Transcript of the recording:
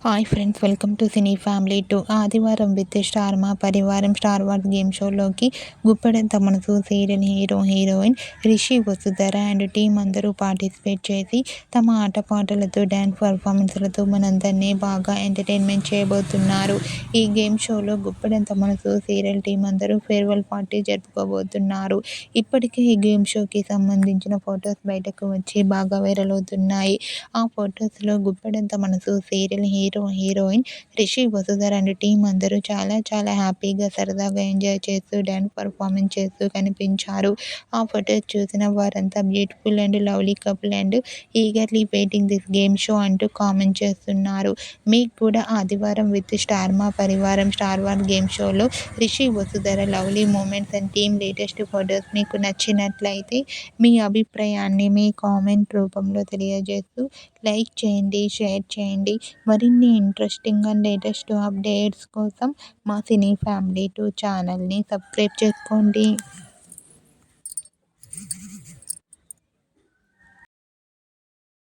Hi friends, welcome to cine family 2. ఆదివారం with star మా పరివారం స్టార్ వార్స్ గేమ్ షోలోకి గుప్పెడంత మనసు serial heroine Rishi Vasudhara and team అందరూ పార్టిసిపేట్ చేసి తమ ఆటపాటలతో డ్యాన్స్ పర్ఫార్మెన్స్లతో మనందరినీ బాగా ఎంటర్టైన్మెంట్ చేయబోతున్నారు. ఈ గేమ్ షోలో గుప్పెడంత మనసు సీరియల్ టీం అందరూ ఫేర్వెల్ పార్టీ జరుపుకోబోతున్నారు. ఇప్పటికే ఈ గేమ్ షోకి సంబంధించిన ఫొటోస్ బయటకు వచ్చి బాగా వైరల్ అవుతున్నాయి. ఆ ఫొటోస్లో గుప్పెడంత మనసు serial heroine Rishi Vasudhara and team అందరూ చాలా హ్యాపీగా సరదాగా ఎంజాయ్ చేస్తూ డ్యాన్స్ పర్ఫార్మెన్స్ చేస్తూ కనిపించారు. ఆ ఫొటోస్ చూసిన వారంతా beautiful and lovely couple and eagerly waiting this game show అంటూ కామెంట్ చేస్తున్నారు. మీకు కూడా ఆదివారం విత్ స్టార్ మా పరివారం స్టార్ వార్ గేమ్ షోలో Rishi Vasudhara lovely moments and team latest photos మీకు నచ్చినట్లయితే మీ అభిప్రాయాన్ని మీ కామెంట్ రూపంలో తెలియజేస్తూ లైక్ చేయండి, షేర్ చేయండి. మరిన్ని ఇంట్రెస్టింగ్ అండ్ లేటెస్ట్ అప్డేట్స్ కోసం మా సినీ ఫ్యామిలీ 2 ఛానల్ని సబ్స్క్రైబ్ చేసుకోండి.